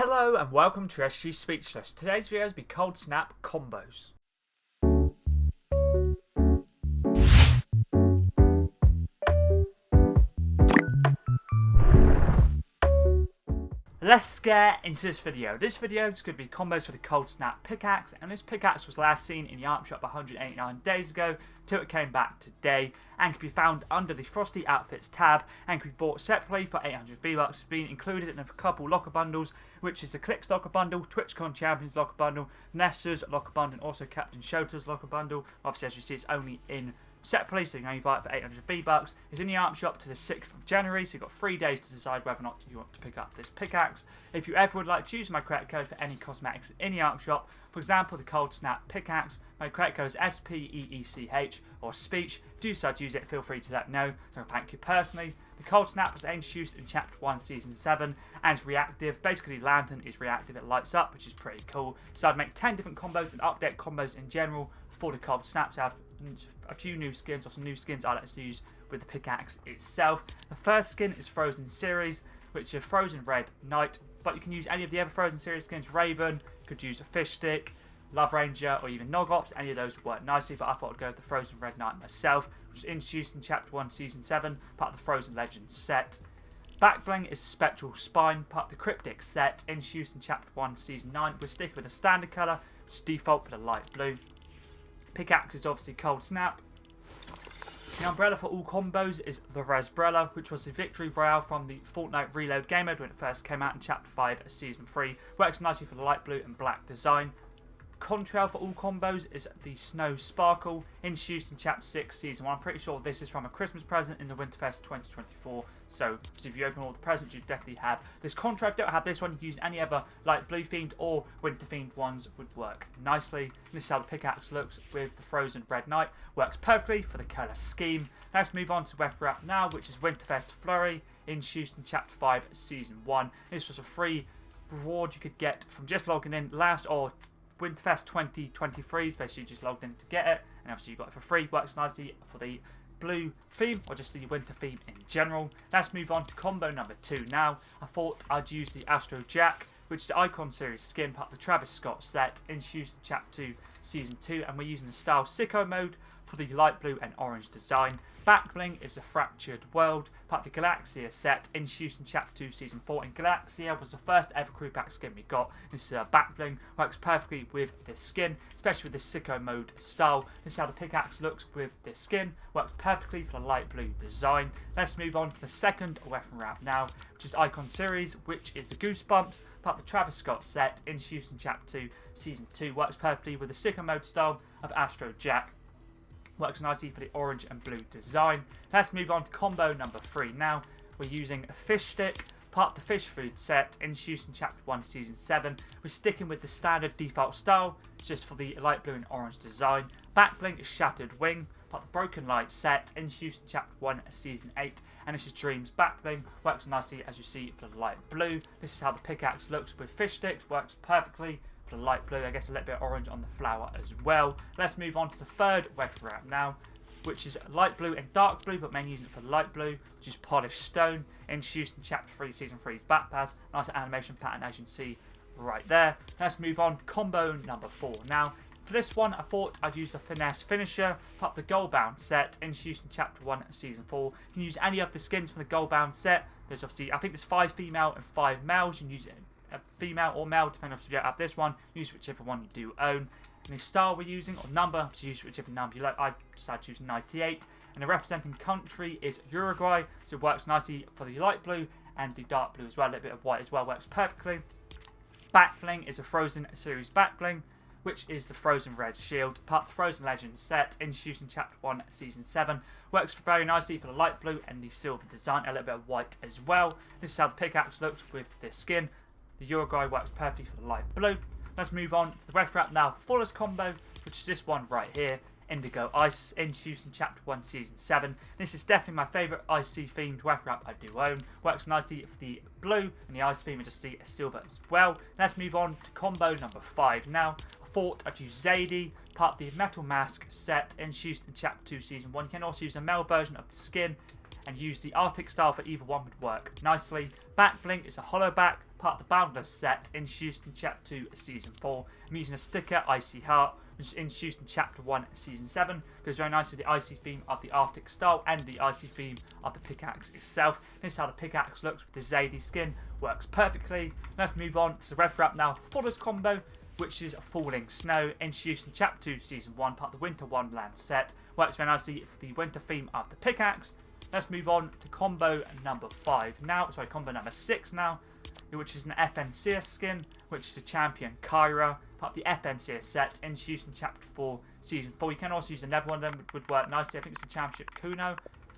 Hello and welcome to SG Speechless. Today's video is Cold Snap combos. Let's get into this video. This video is going to be combos for the Cold Snap Pickaxe, and this pickaxe was last seen in the art shop 189 days ago till it came back today, and can be found under the Frosty Outfits tab and can be bought separately for 800 V-Bucks. It's been included in a couple locker bundles, which is the Clix Locker Bundle, TwitchCon Champions Locker Bundle, Vanessuh's Locker Bundle, and also Captain Shota's Locker Bundle. Obviously, as you see, it's only in separately, so you can only buy it for 800 V-Bucks. It's in the ARP shop to the 6th of January, so you've got 3 days to decide whether or not you want to pick up this pickaxe. If you ever would like to use my credit code for any cosmetics in the ARP shop, for example the Cold Snap Pickaxe, my credit code is SPEECH or Speech. Do decide to use it, feel free to let me know, so I thank you personally. The Cold Snap was introduced in Chapter 1, Season 7, and it's reactive. Basically, Lantern is reactive, it lights up, which is pretty cool. So I'd make 10 different combos and update combos in general for the Cold Snaps. I have a few new skins, or some new skins I like to use with the pickaxe itself. The first skin is Frozen Series, which is Frozen Red Knight, but you can use any of the other Frozen Series skins. Raven, you could use a Fish Stick, Love Ranger, or even Nogops. Any of those would work nicely, but I thought I'd go with the Frozen Red Knight myself, which was introduced in Chapter 1, Season 7, part of the Frozen Legends set. Back Bling is Spectral Spine, part of the Cryptic set, introduced in Chapter 1, Season 9. We're sticking with the standard colour, which is default for the light blue. Pickaxe is obviously Cold Snap. The umbrella for all combos is the Resbrella, which was the Victory Royale from the Fortnite Reload game mode when it first came out in Chapter 5 Season 3. Works nicely for the light blue and black design. Contrail for all combos is the Snow Sparkle, introduced in Chapter 6 Season 1. I'm pretty sure this is from a Christmas present in the Winterfest 2024, so if you open all the presents, you definitely have this Contrail. If you don't have this one, you can use any other light blue themed or winter themed ones, would work nicely. This is how the pickaxe looks with the Frozen Red Knight. Works perfectly for the colour scheme. Let's move on to Weather Up now, which is Winterfest Flurry, introduced in Chapter 5 Season 1. This was a free reward you could get from just logging in last or Winterfest 2023, basically just logged in to get it, and obviously you got it for free. Works nicely for the blue theme or just the winter theme in general. Let's move on to combo number 2 now. I thought I'd use the Astro Jack, which is the Icon Series skin, part of the Travis Scott set, introduced in Chapter 2 Season 2, and we're using the Style Sicko mode for the light blue and orange design. Back Bling is the Fractured World, part of the Galaxia set, introduced in Chapter 2 Season 4, and Galaxia was the first ever crew pack skin we got. This is Back Bling, works perfectly with this skin, especially with the Sicko mode style. This is how the pickaxe looks with this skin, works perfectly for the light blue design. Let's move on to the second weapon route now, which is Icon Series, which is the Goosebumps, part of the Travis Scott set, introduced in Chapter 2 Season 2, works perfectly with the Sicko mode style of Astro Jack. Works nicely for the orange and blue design. Let's move on to combo number 3 now. We're using a Fish Stick, part of the Fish Food set, introduced in Chapter 1 Season 7. We're sticking with the standard default style, just for the light blue and orange design. Back Bling is Shattered Wing, part of the Broken Light set, introduced in Chapter 1 Season 8. And this is Dreams Back Bling. Works nicely, as you see, for the light blue. This is how the pickaxe looks with Fish Sticks. Works perfectly for the light blue, I guess a little bit of orange on the flower as well. Let's move on to the third weather wrap now, which is light blue and dark blue, but mainly using it for light blue, which is Polished Stone, introduced in Chapter 3 Season 3's Backpass. Nice animation pattern, as you can see right there. Let's move on to combo number 4 now. For this one, I thought I'd use the Finesse Finisher, part of the Goldbound set, introduced in Chapter 1 Season 4. You can use any of the skins from the Goldbound set. There's obviously, I think there's 5 female and 5 males. You can use it a female or male, depending on if you don't have this one. Use whichever one you do own. And the style we're using, or number, so use whichever number you like. I decided to use 98. And the representing country is Uruguay, so it works nicely for the light blue and the dark blue as well. A little bit of white as well, works perfectly. Back Bling is a Frozen Series Back Bling, which is the Frozen Red Shield, part of the Frozen Legends set, introduced in Chapter 1 Season 7. Works very nicely for the light blue and the silver design, a little bit of white as well. This is how the pickaxe looks with this skin. The Uruguay works perfectly for the light blue. Let's move on to the weather wrap now. Fullest combo, which is this one right here. Indigo Ice, introduced in Chapter 1 Season 7. This is definitely my favourite icy themed weather wrap I do own. Works nicely for the blue and the ice theme, and just the silver as well. Let's move on to combo number 5 now. I thought I'd use Zadie, part of the Metal Mask set, introduced in Chapter 2 Season 1. You can also use a male version of the skin and use the Arctic style for either one would work nicely. Back Bling is a hollow back, part of the Boundless set, introduced in Chapter 2, Season 4. I'm using a sticker, Icy Heart, which is introduced in Chapter 1, Season 7. Goes very nicely with the icy theme of the Arctic style and the icy theme of the pickaxe itself. This is how the pickaxe looks with the Zadie skin. Works perfectly. Let's move on to the ref wrap now for this combo, which is Falling Snow, introduced in Chapter 2, Season 1, part of the Winter Wonderland set. Works very nicely for the winter theme of the pickaxe. Let's move on to combo number 5 now. Sorry, combo number 6 now, which is an FNCS skin, which is a Champion Kyra, part of the FNCS set, introduced in Chapter 4, Season 4. You can also use another one of them, which would work nicely. I think it's the Championship Kuno.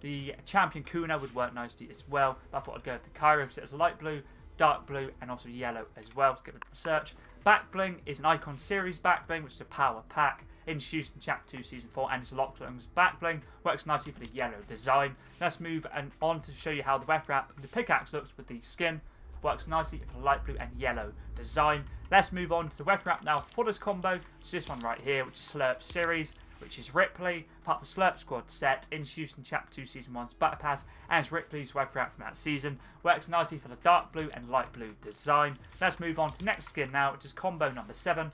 The Champion Kuno would work nicely as well, but I thought I'd go with the Kyra because it's a light blue, dark blue, and also yellow as well. Let's get rid of the search. Back bling is an Icon Series back bling, which is a power pack, introduced in Chapter 2, Season 4, and it's a Lockling's back bling. Works nicely for the yellow design. Let's move on to show you how the ref wrap, the pickaxe looks with the skin. Works nicely for the light blue and yellow design. Let's move on to the ref wrap now for this combo. It's this one right here, which is Slurp Series, which is Ripley, part of the Slurp Squad set, introduced in Chapter 2, Season 1's Battle Pass, and it's Ripley's ref wrap from that season. Works nicely for the dark blue and light blue design. Let's move on to the next skin now, which is combo number 7.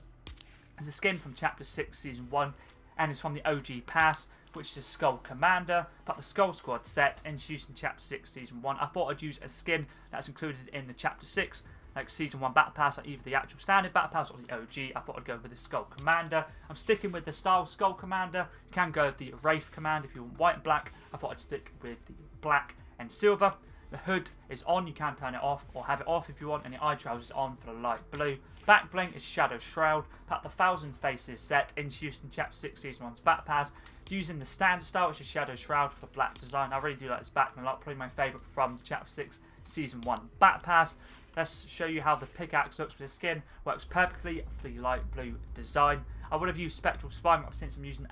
It's a skin from Chapter 6, Season 1, and it's from the OG Pass, which is Skull Commander, part of the Skull Squad set, introduced in Chapter 6, Season 1. I thought I'd use a skin that's included in the Chapter 6, like Season 1 Battle Pass, or either the actual standard Battle Pass or the OG. I thought I'd go with the Skull Commander. I'm sticking with the style Skull Commander. You can go with the Wraith Command if you want white and black. I thought I'd stick with the black and silver. The hood is on, you can turn it off or have it off if you want, and the eye trousers is on for the light blue. Back bling is Shadow Shroud, part of the Thousand Faces set, introduced in Chapter 6, Season 1's Battle Pass, using the standard style, which is Shadow Shroud for the black design. I really do like this back bling a lot, probably my favourite from Chapter 6, Season 1 Battle Pass. Let's show you how the pickaxe looks with the skin. Works perfectly for the light blue design. I would have used Spectral Spine, but since I'm using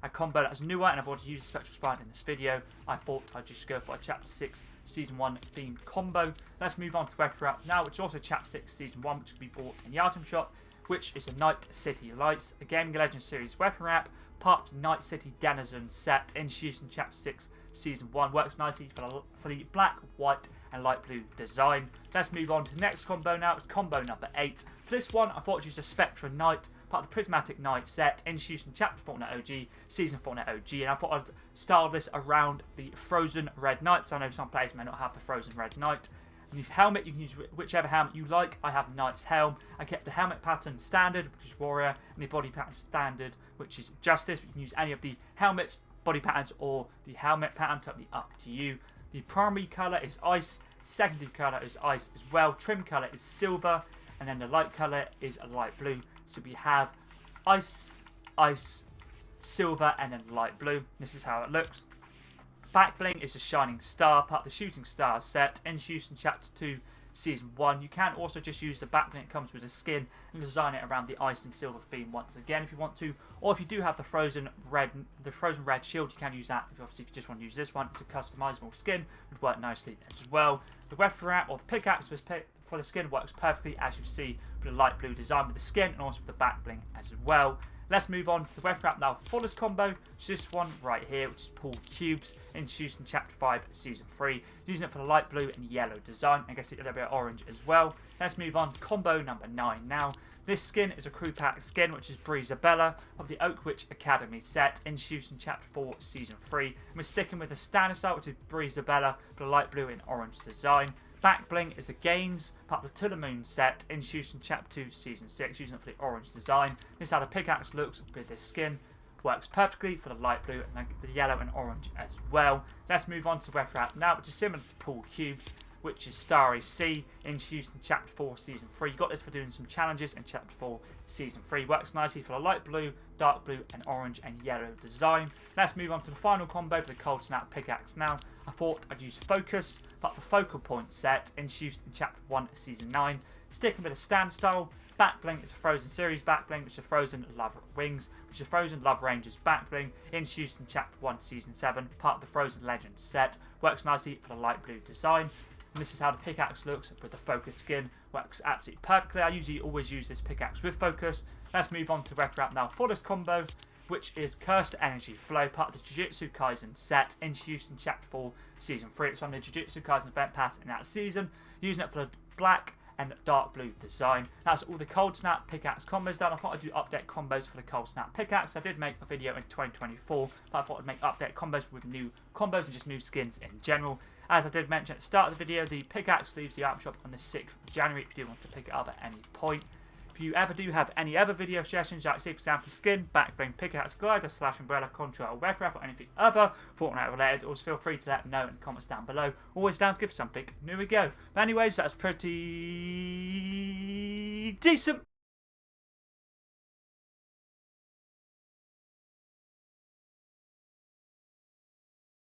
a combo that's newer and I've already used Spectral Spine in this video, I thought I'd just go for a Chapter 6 Season 1 themed combo. Let's move on to ref wrap now, which is also Chapter 6 Season 1, which can be bought in the item shop, which is a Night City Lights, a Gaming Legends series weapon wrap, part of the Night City Denizen set, introduced in Chapter 6 Season 1. Works nicely for the black, white, and light blue design. Let's move on to the next combo now. It's combo number 8. For this one, I thought I'd use a Spectra Knight, part of the Prismatic Knight set, introduced in Chapter Fortnite OG, Season Fortnite OG, and I thought I'd style this around the Frozen Red Knight, so I know some players may not have the Frozen Red Knight. And the helmet, you can use whichever helmet you like. I have Knight's helm. I kept the helmet pattern standard, which is Warrior, and the body pattern standard, which is Justice. You can use any of the helmets, body patterns, or the helmet pattern, totally up to you. The primary colour is Ice, secondary colour is Ice as well, trim colour is Silver, and then the light colour is a light blue. So we have Ice, Ice, Silver, and then light blue. This is how it looks. Back bling is a Shining Star, part of the Shooting Stars set, introduced in Chapter 2, Season 1. You can also just use the back bling that comes with the skin and design it around the ice and silver theme once again if you want to. Or if you do have the Frozen Red shield, you can use that. Obviously, if you just want to use this one, it's a customizable skin. It would work nicely as well. The weapon wrap or the pickaxe for the skin works perfectly, as you see, with a light blue design with the skin and also with the back bling as well. Let's move on to the weapon wrap now for this combo. It's this one right here, which is Pool Cubes, introduced in Chapter 5, Season 3. Using it for the light blue and yellow design. I guess a little bit of orange as well. Let's move on to combo number 9 now. This skin is a crew pack skin, which is Breezabella of the Oak Witch Academy set, introduced in Chapter 4, Season 3. And we're sticking with the standard style, which is Breezabella for the light blue and orange design. Back bling is a Gaines, part of the To The Moon set, introduced in Chapter 2, Season 6, using it for the orange design. This is how the pickaxe looks with this skin. Works perfectly for the light blue and the yellow and orange as well. Let's move on to the weapon wrap now, which is similar to Pool Cubes, which is Starry Sea, introduced in Chapter 4, Season 3. You got this for doing some challenges in Chapter 4, Season 3. Works nicely for the light blue, dark blue, and orange and yellow design. Let's move on to the final combo for the Cold Snap pickaxe now. I thought I'd use Focus, but the Focal Point set, introduced in Chapter 1, Season 9. Sticking with a stand style. Back bling is a Frozen Series back bling, which is a Frozen Love Wings, which is a Frozen Love Rangers back bling, introduced in Chapter 1, Season 7, part of the Frozen Legends set. Works nicely for the light blue design. And this is how the pickaxe looks with the Focus skin. Works absolutely perfectly. I usually always use this pickaxe with Focus. Let's move on to the ref wrap now for this combo, which is Cursed Energy Flow, part of the Jujutsu Kaisen set, introduced in Chapter 4, Season 3. It's from the Jujutsu Kaisen event pass in that season, using it for the black and dark blue design. That's all the Cold Snap Pickaxe combos done. I thought I'd do update combos for the Cold Snap Pickaxe. I did make a video in 2024, but I thought I'd make update combos with new combos and just new skins in general. As I did mention at the start of the video, the pickaxe leaves the item shop on the 6th of January if you do want to pick it up at any point. If you ever do have any other video suggestions, like say for example skin, backbling, pickaxe, glider, slash umbrella, contra or red wrap or anything other Fortnite related, always feel free to let me know in the comments down below. Always down to give something new we go. But anyways, that's pretty decent.